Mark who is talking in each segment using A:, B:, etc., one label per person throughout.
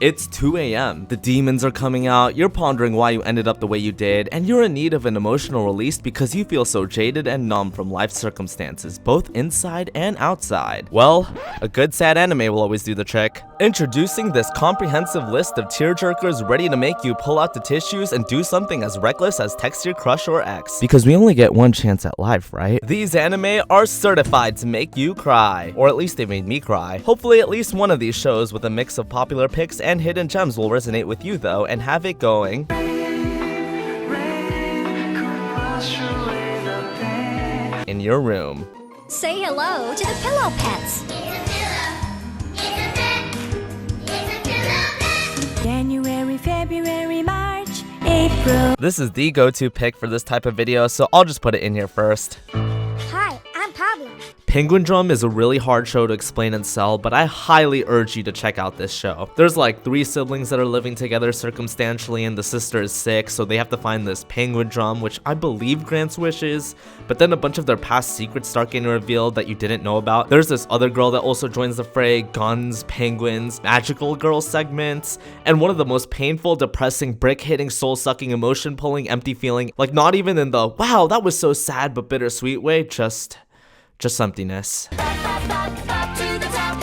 A: It's 2 a.m. The demons are coming out, you're pondering why you ended up the way you did, and you're in need of an emotional release because you feel so jaded and numb from life's circumstances, both inside and outside. Well, a good sad anime will always do the trick. Introducing this comprehensive list of tearjerkers ready to make you pull out the tissues and do something as reckless as text your crush or ex. Because we only get one chance at life, right? These anime are certified to make you cry. Or at least they made me cry. Hopefully at least one of these shows with a mix of popular picks and hidden gems will resonate with you though, and have it going in your room.
B: Say hello to the pillow pets. January, February, March, April.
A: This is the go-to pick for this type of video, so I'll just put it in here first.
B: Hi, I'm Pablo.
A: Penguindrum is a really hard show to explain and sell, but I highly urge you to check out this show. There's like 3 siblings that are living together circumstantially, and the sister is sick, so they have to find this Penguindrum, which I believe grants wishes, but then a bunch of their past secrets start getting revealed that you didn't know about. There's this other girl that also joins the fray, guns, penguins, magical girl segments, and one of the most painful, depressing, brick-hitting, soul-sucking, emotion-pulling, empty feeling, like not even in the, wow, that was so sad but bittersweet way, just emptiness.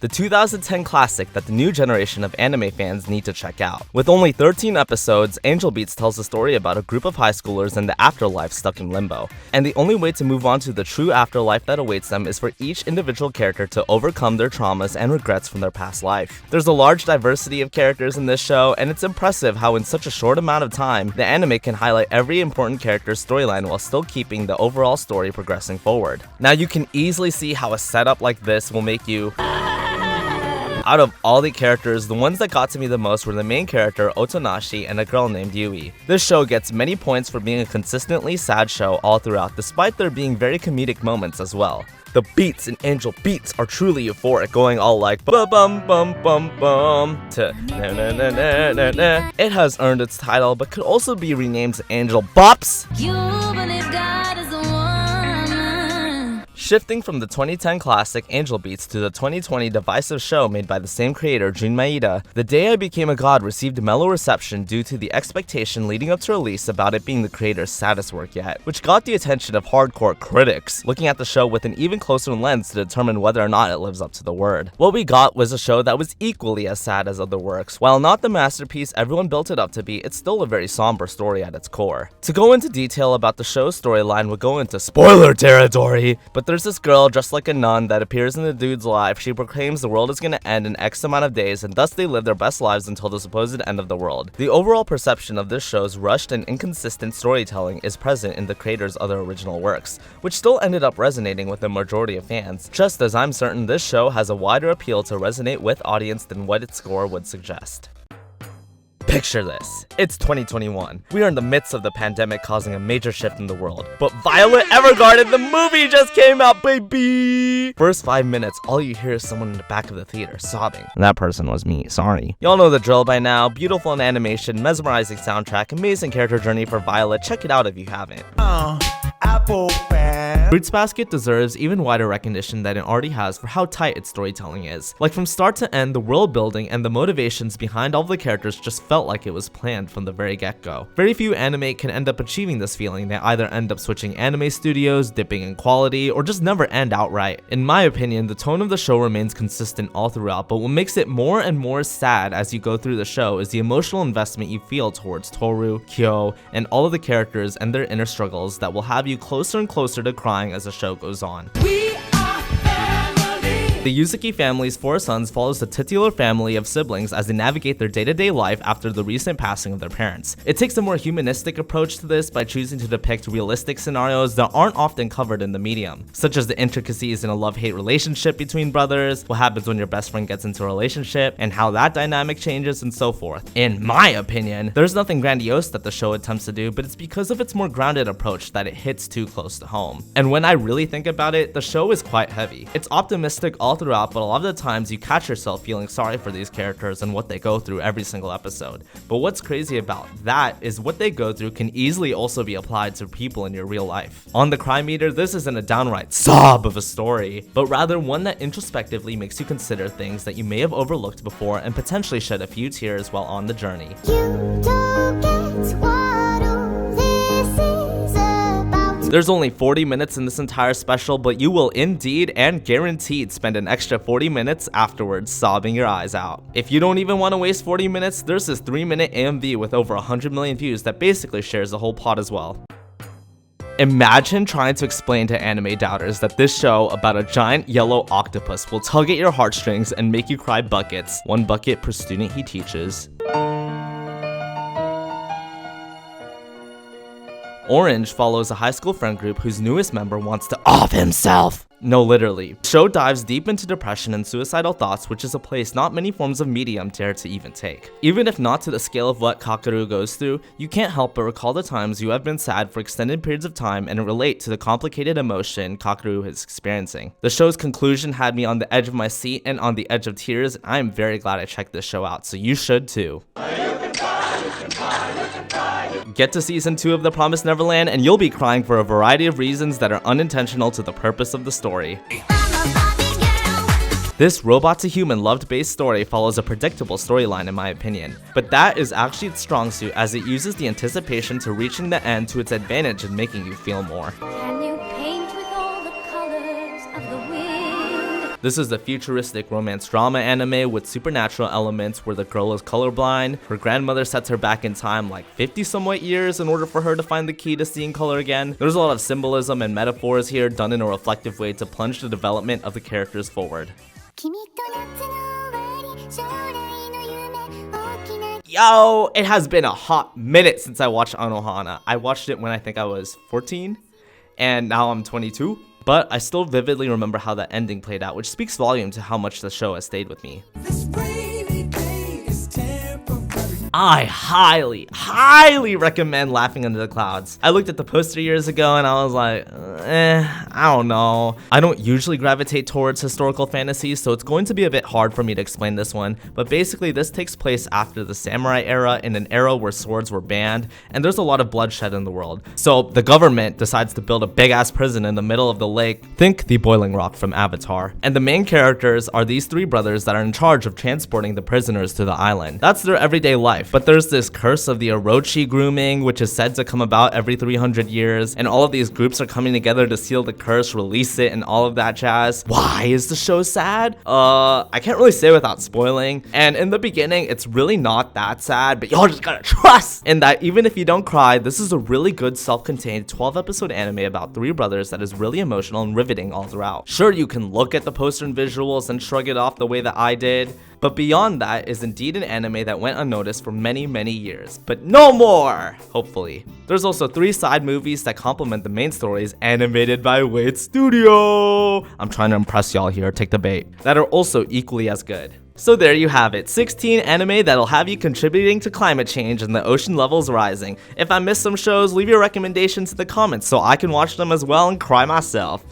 A: The 2010 classic that the new generation of anime fans need to check out. With only 13 episodes, Angel Beats tells the story about a group of high schoolers in the afterlife stuck in limbo. And the only way to move on to the true afterlife that awaits them is for each individual character to overcome their traumas and regrets from their past life. There's a large diversity of characters in this show, and it's impressive how in such a short amount of time, the anime can highlight every important character's storyline while still keeping the overall story progressing forward. Now you can easily see how a setup like this will make you... Out of all the characters, the ones that got to me the most were the main character, Otonashi, and a girl named Yui. This show gets many points for being a consistently sad show all throughout, despite there being very comedic moments as well. The beats in Angel Beats are truly euphoric, going all like bum bum bum bum bum to na na na na na na. It has earned its title, but could also be renamed to Angel Bops. Shifting from the 2010 classic Angel Beats to the 2020 divisive show made by the same creator, Jun Maeda, The Day I Became a God received mellow reception due to the expectation leading up to release about it being the creator's saddest work yet, which got the attention of hardcore critics, looking at the show with an even closer lens to determine whether or not it lives up to the word. What we got was a show that was equally as sad as other works. While not the masterpiece everyone built it up to be, it's still a very somber story at its core. To go into detail about the show's storyline would go into spoiler territory, but there's this girl dressed like a nun that appears in the dude's life. She proclaims the world is going to end in X amount of days, and thus they live their best lives until the supposed end of the world. The overall perception of this show's rushed and inconsistent storytelling is present in the creator's other original works, which still ended up resonating with the majority of fans, just as I'm certain this show has a wider appeal to resonate with audience than what its score would suggest. Picture this. It's 2021. We are in the midst of the pandemic causing a major shift in the world. But Violet Evergarden, the movie just came out, baby! First 5 minutes, all you hear is someone in the back of the theater sobbing. That person was me, sorry. Y'all know the drill by now. Beautiful in animation, mesmerizing soundtrack, amazing character journey for Violet. Check it out if you haven't. Apple fan. Fruits Basket deserves even wider recognition than it already has for how tight its storytelling is. Like from start to end, the world building and the motivations behind all the characters just felt like it was planned from the very get-go. Very few anime can end up achieving this feeling. They either end up switching anime studios, dipping in quality, or just never end outright. In my opinion, the tone of the show remains consistent all throughout, but what makes it more and more sad as you go through the show is the emotional investment you feel towards Toru, Kyo, and all of the characters and their inner struggles that will have you closer and closer to crying as the show goes on. The Yuzuki family's 4 sons follows the titular family of siblings as they navigate their day-to-day life after the recent passing of their parents. It takes a more humanistic approach to this by choosing to depict realistic scenarios that aren't often covered in the medium, such as the intricacies in a love-hate relationship between brothers, what happens when your best friend gets into a relationship, and how that dynamic changes, and so forth. In my opinion, there's nothing grandiose that the show attempts to do, but it's because of its more grounded approach that it hits too close to home. And when I really think about it, the show is quite heavy. It's optimistic all throughout, but a lot of the times you catch yourself feeling sorry for these characters and what they go through every single episode. But what's crazy about that is what they go through can easily also be applied to people in your real life. On the crime meter, this isn't a downright sob of a story, but rather one that introspectively makes you consider things that you may have overlooked before and potentially shed a few tears while on the journey. There's only 40 minutes in this entire special, but you will indeed and guaranteed spend an extra 40 minutes afterwards sobbing your eyes out. If you don't even want to waste 40 minutes, there's this 3-minute AMV with over 100 million views that basically shares the whole plot as well. Imagine trying to explain to anime doubters that this show about a giant yellow octopus will tug at your heartstrings and make you cry buckets, 1 bucket per student he teaches. Orange follows a high school friend group whose newest member wants to off himself. No, literally. The show dives deep into depression and suicidal thoughts, which is a place not many forms of medium dare to even take. Even if not to the scale of what Kakeru goes through, you can't help but recall the times you have been sad for extended periods of time and relate to the complicated emotion Kakeru is experiencing. The show's conclusion had me on the edge of my seat and on the edge of tears, and I am very glad I checked this show out, so you should too. Get to season 2 of The Promised Neverland and you'll be crying for a variety of reasons that are unintentional to the purpose of the story. This robot to human love-based story follows a predictable storyline in my opinion, but that is actually its strong suit as it uses the anticipation to reaching the end to its advantage in making you feel more.
B: Can you paint with all the colors of the wind?
A: This is a futuristic romance drama anime with supernatural elements where the girl is colorblind, her grandmother sets her back in time like 50 somewhat years in order for her to find the key to seeing color again. There's a lot of symbolism and metaphors here done in a reflective way to plunge the development of the characters forward. Yo, it has been a hot minute since I watched Anohana. I watched it when I think I was 14, and now I'm 22. But I still vividly remember how that ending played out, which speaks volume to how much the show has stayed with me. I highly recommend Laughing Under the Clouds. I looked at the poster years ago and I was like, I don't know. I don't usually gravitate towards historical fantasies, so it's going to be a bit hard for me to explain this one, but basically this takes place after the samurai era, in an era where swords were banned, and there's a lot of bloodshed in the world. So the government decides to build a big ass prison in the middle of the lake. Think the Boiling Rock from Avatar. And the main characters are these 3 brothers that are in charge of transporting the prisoners to the island. That's their everyday life. But there's this curse of the Orochi grooming, which is said to come about every 300 years, and all of these groups are coming together to seal the curse, release it, and all of that jazz. Why is the show sad? I can't really say without spoiling, and in the beginning, it's really not that sad, but y'all just gotta trust in that even if you don't cry, this is a really good self-contained 12-episode anime about 3 brothers that is really emotional and riveting all throughout. Sure, you can look at the poster and visuals and shrug it off the way that I did, but beyond that is indeed an anime that went unnoticed for many years. But no more! Hopefully. There's also 3 side movies that complement the main stories animated by Wade Studio. I'm trying to impress y'all here, take the bait. That are also equally as good. So there you have it, 16 anime that'll have you contributing to climate change and the ocean levels rising. If I missed some shows, leave your recommendations in the comments so I can watch them as well and cry myself.